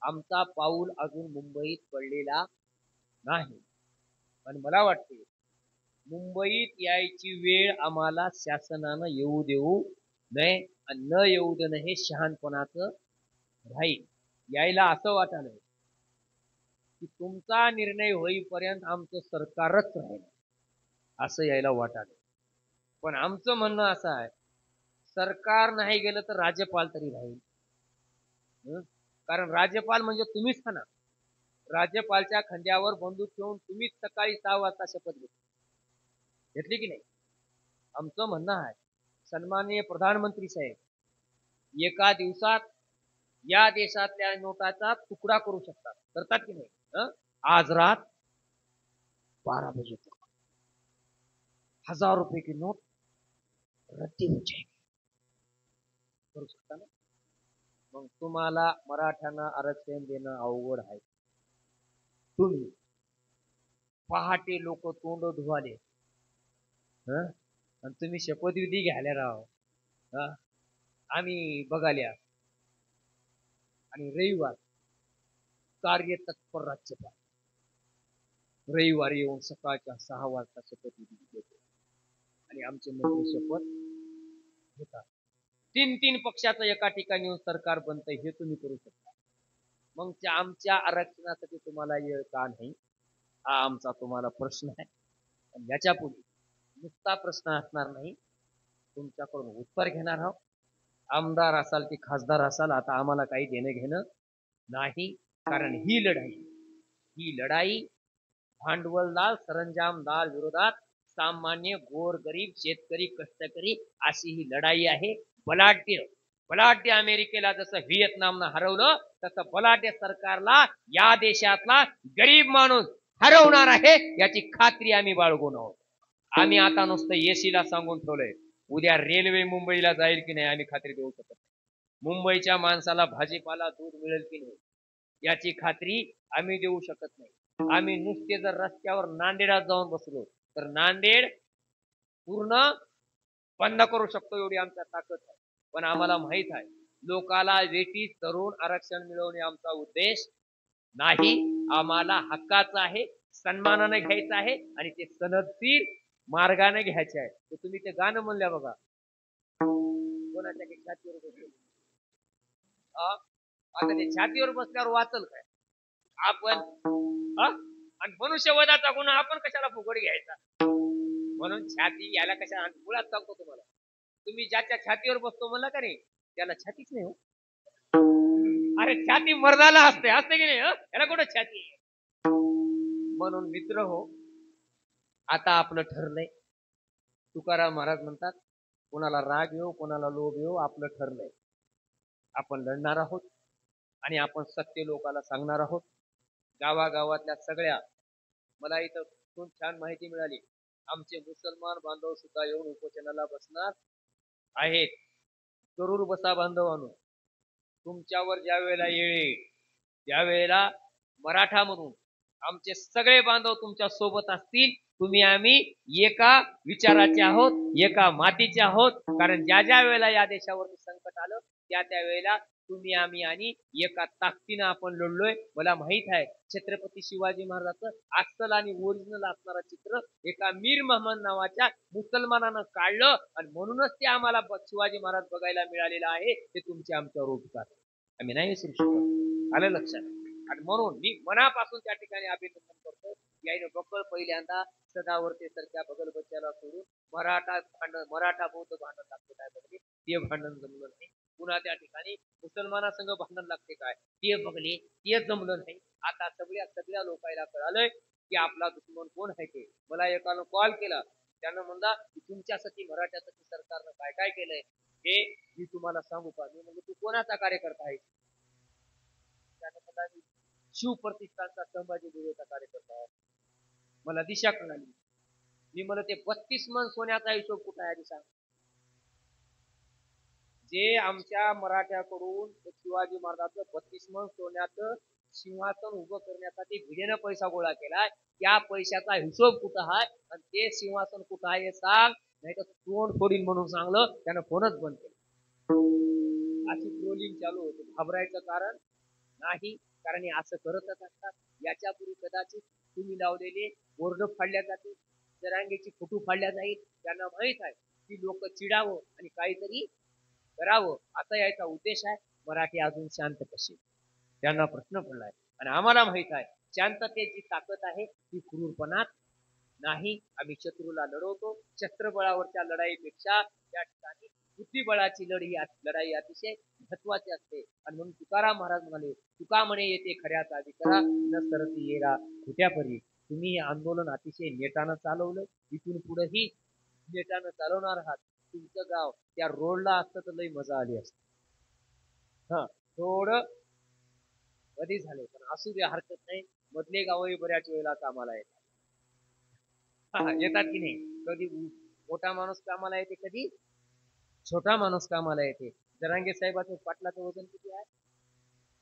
आमचा पाऊल अजून मुंबईत पडलेला नाही. पण मला वाटते मुंबईत यायची वेळ आम्हाला शासनानं येऊ देऊ नये, आणि न येऊ देणं हे शहाणपणाचं राहील. यायला असं वाटलं की तुमचा निर्णय होईपर्यंत आमचं सरकारच राहील असं यायला वाटलं. पण आमचं म्हणणं असं आहे, सरकार नाही गेलं तर राज्यपाल तरी राहील. कारण राज्यपाल म्हणजे तुम्हीच ना. राज्यपालच्या खांद्यावर बंदूक ठेवून तुम्हीच सकाळी 6 वाजता शपथ घेतली की नाही. आमचं म्हणणं आहे, सन्माननीय प्रधानमंत्री साहेब एका दिवसात या देशातल्या नोटाचा तुकडा करू शकतात, करतात की नाही. आज रात 12 बजे तक 1000 रुपये की नोट रद्दी हो जाएगी, करू शकता ना. मग तुम्हाला मराठ्यांना आरक्षण देणं अवघड आहे. तुम्ही पहाटे लोक तोंड धुवाले आणि तुम्ही शपथविधी घ्यायला राव. आम्ही बघाल्या आणि रविवार कार्यतत्पर राज्यपाल रविवारी येऊन सकाळच्या 6 वाजता शपथविधी घेतो आणि आमचे मंत्री शपथ घेतात. 3 पक्षाचं एका ठिकाणी येऊन सरकार बनतंय, हे तुम्ही करू शकता. मग आमच्या आरक्षणासाठी तुम्हाला वेळ का नाही, हा आमचा तुम्हाला प्रश्न आहे. आणि याच्या पुढे नुसता प्रश्न असणार नाही, तुमच्याकडून उत्तर घेणार आहोत. आमदार असाल की खासदार असाल, आता आम्हाला काही देणं घेणं नाही. कारण ही लढाई भांडवलदार सरंजामदार विरोधात सामान्य गोरगरीब शेतकरी कष्टकरी अशी ही लढाई आहे. बलाढ्य अमेरिकेला जसं व्हिएतनामनं हरवलं, तसं बलाढ्य सरकारला या देशातला गरीब माणूस हरवणार आहे याची खात्री आम्ही बाळगून आहोत. आम्ही आता नुसतं एसीला सांगून ठेवलंय, उद्या रेल्वे मुंबईला जाईल की नाही आम्ही खात्री देऊ शकत नाही. मुंबईच्या माणसाला भाजीपाला दूध मिळेल की नाही याची खात्री आम्ही देऊ शकत नाही. आम्ही नुसते जर रस्त्यावर नांदेडात जाऊन बसलो तर नांदेड पूर्ण बंद करू शकतो, एवढी आमच्या ताकद आहे. पण आम्हाला माहित आहे, लोकाला वेटीत तरुण आरक्षण मिळवणे आमचा उद्देश नाही. आम्हाला हक्काचं आहे, सन्मानाने घ्यायचं आहे आणि ते सनदशीर मार्गाने घ्यायचे आहे. तर तुम्ही ते गाणं म्हणल्या बघा, कोणाच्या छातीवर बसलो, आता ते छातीवर बसल्यावर वाचल काय आपण? आणि मनुष्यवधाचा गुन्हा आपण कशाला फुकट घ्यायचा? म्हणून छाती याला कशा मुळात सांगतो तुम्हाला, तुम्ही ज्याच्या छातीवर बसतो म्हणला का नाही, त्याला छातीच नाही हो. अरे छाती मर्दाला असते की नाही, याला कुठं छाती आहे? म्हणून मित्र हो, आता आपलं ठरलंय. तुकाराम महाराज म्हणतात, कोणाला राग येऊ कोणाला लोभ येऊ, आपलं ठरलंय. आपण लढणार आहोत आणि आपण सत्य लोकांना सांगणार आहोत. गावागावातल्या सगळ्या, मला इथं खूप छान माहिती मिळाली, आमचे मुसलमान बांधव सुद्धा येऊन उपोषणाला बसणार आहेत. जरूर बसा बांधवांनो. तुमच्यावर ज्या वेळेला येईल त्यावेळेला मराठा म्हणून आमचे सगळे बांधव तुमच्या सोबत असतील. तुम्ही आम्ही एका विचाराचे आहोत, एका मातीचे आहोत. कारण ज्या ज्या वेळेला या देशावरती संकट आलं त्या वेळेला तुम्ही आम्ही आणि एका ताकदीनं आपण लढलोय. मला माहित आहे, छत्रपती शिवाजी महाराजांचं अस्सल आणि ओरिजिनल असणारं चित्र एका मीर महमद नावाच्या मुसलमानानं काढलं आणि म्हणूनच ते आम्हाला शिवाजी महाराज बघायला मिळालेलं आहे. ते तुमचे आमच्यावर उपकार आम्ही नाही विसरू शकत. आलं लक्षात? आणि म्हणून मी मनापासून त्या ठिकाणी अभिनंदन करतो. यायनं बकळ पहिल्यांदा सदावर्ते सारख्या बगलबच्च्याला सोडून मराठा बौद्ध भांडण लागते काय बघले, ते भांडण जमलं नाही. पुन्हा त्या ठिकाणी मुसलमानासंग भांडण लागते काय, ते बघले, ते जमलं नाही. आता सगळ्या लोकांना कळालंय की आपला दुश्मन कोण आहे ते. मला एकानं कॉल केला, त्यानं म्हणला की तुमच्यासाठी मराठ्यासाठी सरकारनं काय काय केलंय हे मी तुम्हाला सांगू का. मी म्हणजे तू कोणाचा कार्यकर्ता आहे? त्यानं मला शिव प्रतिष्ठानचा संभाजी भिडेचा कार्यकर्ता आहे. मला दिशा कळाली. मी मला ते 32 मन सोन्याचा हिशोब कुठं आहे सांग. जे आमच्या मराठ्याकडून शिवाजी महाराजांचं 32 मन सोन्याचं सिंहासन उभं करण्यासाठी भिडेनं पैसा गोळा केलाय, त्या पैशाचा हिशोब कुठं आहे आणि ते सिंहासन कुठं आहे हे सांग, नाही तर तोंड फोडील म्हणून सांगलं. त्यानं फोनच बंद केला. अशी ट्रोलिंग चालू होती. घाबरायचं कारण नाही, कारण हे असं करतच असतात. याच्यापूर्वी कदाचित तुम्ही लावलेले बोर्ड फाडल्या जातील, जरांगेची फोटो फाडल्या जाईल. त्यांना माहित आहे की लोक चिडावं आणि काहीतरी करावं असा याचा उद्देश आहे. मराठी अजून शांत कशी, त्यांना प्रश्न पडलाय. आणि आम्हाला माहित आहे शांततेची ताकद आहे ती क्रूरपणात नाही. आम्ही शत्रूला लढवतो. शस्त्रबळावरच्या लढाईपेक्षा त्या ठिकाणी बुद्धिबळाची लढाई अतिशय महत्वाची असते. आणि म्हणून तुकाराम महाराज म्हणाले, तुका म्हणे येते खऱ्याचा विकरा न सरती येरा खोट्या परी. तुम्ही हे आंदोलन अतिशय नेटानं चालवलं. इथून पुढेही नेटानं चालवणार आहात. तुमचं गाव त्या रोडला असतं तर लई मजा आली असती. हा, थोडं कधी झाले पण असू दे, हरकत नाही. मधले गावही बऱ्याच वेळेला कामाला येतात. येतात की नाही. कधी मोठा माणूस कामाला येते, कधी छोटा माणूस कामाला येते. जरांगे साहेबाचं पाटलाचं वजन किती आहे?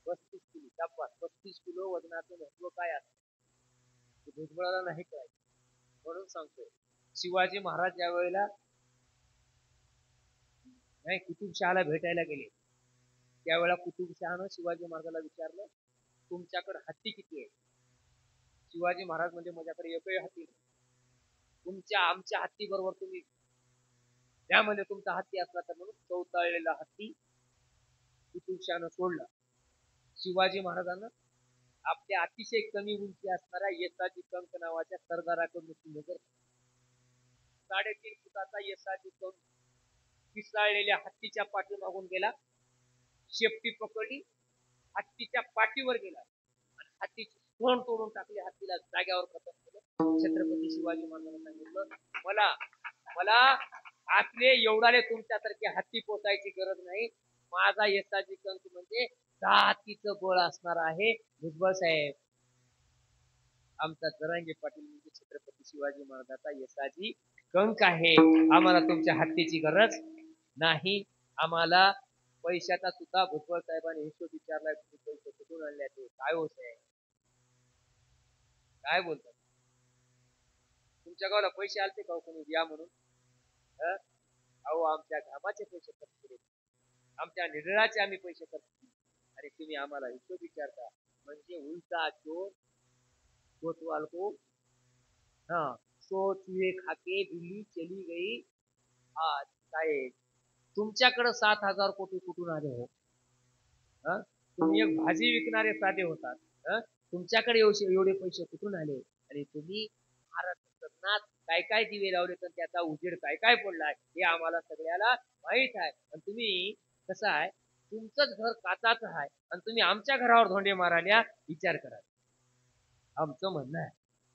35 किलो. शाबास, 35 किलो वजनाचं महत्व काय असतं भुजबळाला नाही कळायचं. म्हणून सांगतोय, शिवाजी महाराज ज्या वेळेला नाही कुतुबशहाला भेटायला गेले, त्यावेळेला कुतुबशहानं शिवाजी महाराजाला विचारलं, तुमच्याकडे हत्ती किती आहे? शिवाजी महाराज म्हणजे माझ्याकडे एकही हत्ती नाही. आमच्या हत्ती बरोबर तुम्ही त्यामध्ये तुमचा हत्ती असला तर म्हणून चौताळलेला हत्ती कुतुबशहानं सोडला. शिवाजी महाराजांना आपल्या अतिशय कमी उंची असणाऱ्या येसाजी कंक नावाच्या सरदाराकडून नजर 3.5 फुटाचा येसाजी कंक पिसाळलेल्या हत्तीच्या पाठीमागून गेला, शेपटी पकडली, हत्तीच्या पाठीवर गेला आणि हत्तीची तोंड तोडून टाकली, हत्तीला जाग्यावर खतम केलं. छत्रपती शिवाजी महाराजांना सांगितलं, मला आपले एवढाले तुमच्यासारखे हत्ती पोचायची गरज नाही. माझा येसाजी कंक म्हणजे 10 हत्तीचं बळ असणार आहे. भुजबळ साहेब, आमचा जरांगे पाटील म्हणजे छत्रपती शिवाजी महाराजांचा येसाजी कंक आहे. आम्हाला तुमच्या हत्तीची गरज नाही. आम्हाला पैशाचा सुद्धा भुजबळ साहेबांनी हिशोब विचारलाय, पैसे कुठून आणले ते काय होत आहे, काय बोलतात? तुमच्या गावाला पैसे आलते का कोणी द्या म्हणून? अहो, आमच्या घामाचे पैसे खर्च केले, आमच्या निर्णयाचे आम्ही पैसे खर्च केले आणि तुम्ही आम्हाला हिशोब विचारता. म्हणजे उलटा चोर कोतवाल को हाँ सो चूहे खाके बिल्ली चली गई. आज साहेब, तुमच्याकडे 7,000 कोटी कुठून आले हो? तुम्ही एक भाजी विकणारे साधे होतात. तुमच्याकडे एवढे पैसे कुठून आले? आणि तुम्ही महाराष्ट्रात काय काय दिवे लावले तर त्याचा उजेड काय काय पडलाय हे आम्हाला सगळ्याला माहित आहे. आणि तुम्ही कसं आहे, तुमचंच घर काचाचं आहे आणि तुम्ही आमच्या घरावर धोंडे मारायला विचार करा. आमचं म्हणणं आहे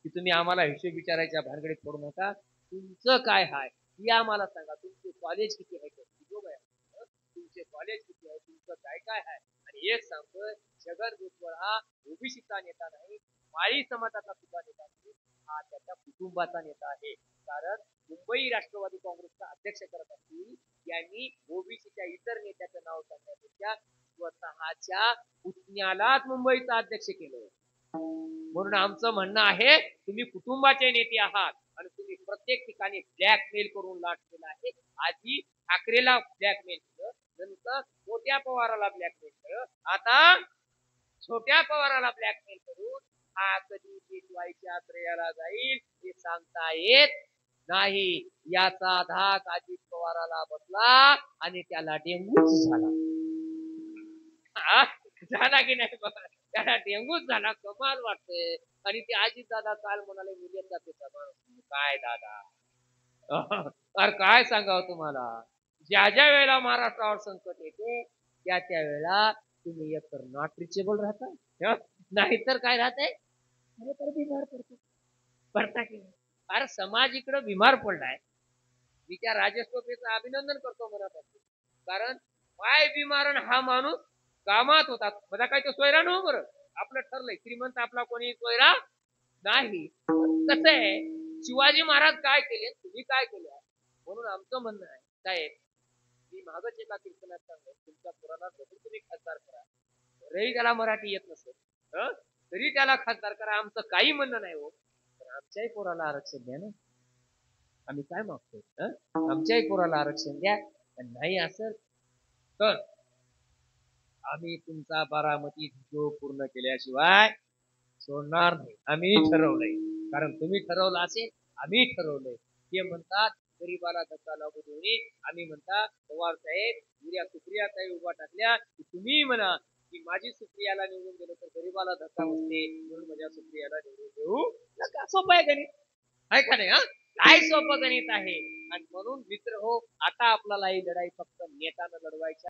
की तुम्ही आम्हाला हिशोब विचारायच्या भानगडीत पडू नका. तुमचं काय आहे हे आम्हाला सांगा. तुमचे कॉलेज किती आहे, तुमचे कॉलेज किती आहे, तुमचं काय काय आहे. आणि एक सांगतोय, छगन भुजबळ हा ओबीसीचा नेता नाही, माळी समाजाचा सुद्धा नेता नाही, हा त्याच्या कुटुंबाचा नेता आहे. कारण मुंबई राष्ट्रवादी काँग्रेसचा अध्यक्ष करत असतील, यांनी ओबीसीच्या इतर नेत्याचं नाव सांगण्यापेक्षा स्वतःच्या पुतण्यालाच मुंबईचा अध्यक्ष केलं. म्हणून आमचं म्हणणं आहे, तुम्ही कुटुंबाचे नेते आहात आणि तुम्ही प्रत्येक ठिकाणी ब्लॅकमेल करून लाट केला आहे. आधी ठाकरेला ब्लॅकमेल केलं, नंतर मोठ्या पवाराला ब्लॅकमेल केलं, आता छोट्या पवाराला ब्लॅकमेल करून हा कधी पेशवाईच्या श्रेयाला जाईल हे सांगता येत नाही. याचा धाक अजित पवाराला बसला आणि त्याला डेंगूच झाला. झाला की नाही बघा, त्याला डेंगूच झाला. कमाल वाटते. आणि ते अजित दादा काल म्हणाले मुलींचा ते माणूस काय दादा, अरे काय सांगावं तुम्हाला. ज्या ज्या वेळेला महाराष्ट्रावर संकट येते त्या त्या वेळेला तुम्ही एकतर नॉट रिचेबल राहता, नाहीतर काय राहते, तर बिमार पडतो. पडता की नाही? अरे समाज इकडं बिमार पडलाय. मी त्या राजेश टोपेचं अभिनंदन करतो मनापासून. कारण पाय बिमारण हा माणूस कामात होता. माझा काय तो सोयरा नव्ह, बरं आपलं ठरलंय, श्रीमंत आपला कोणी सोयरा नाही. कसं आहे, शिवाजी महाराज काय केले, तुम्ही काय केले. म्हणून आमचं म्हणणं आहे साहेब, मी मागच एका कीर्तनात सांगतो, तुमच्या पुराणात जरूर तुम्ही खासदार करा, जरी त्याला मराठी येत नसेल तरी त्याला खासदार करा. आमचं काही म्हणणं नाही हो, पण आमच्याही पोराला आरक्षण द्या ना. आम्ही काय मागतोय, आमच्याही पोराला आरक्षण द्या. आणि नाही असेल तर आम्ही तुमचा बारामती जो पूर्ण केल्याशिवाय सोडणार नाही. आम्ही ठरवलंय. कारण तुम्ही ठरवलं असेल, आम्ही ठरवलंय. ते म्हणतात गरीबाला धक्का लागू देऊ नये. आम्ही म्हणतात पवार साहेब उद्या सुप्रिया ताई उभा टाकल्या की तुम्ही म्हणा की माझी सुप्रियाला निवडून दिलं तर गरीबाला धक्का बसते, म्हणून माझ्या सुप्रियाला निवडून देऊ नका. सोपं आहे गणित, आहे का नाही? काय सोपं गणित आहे. आणि म्हणून मित्र हो, आता आपल्याला ही लढाई फक्त नेत्यानं लढवायची.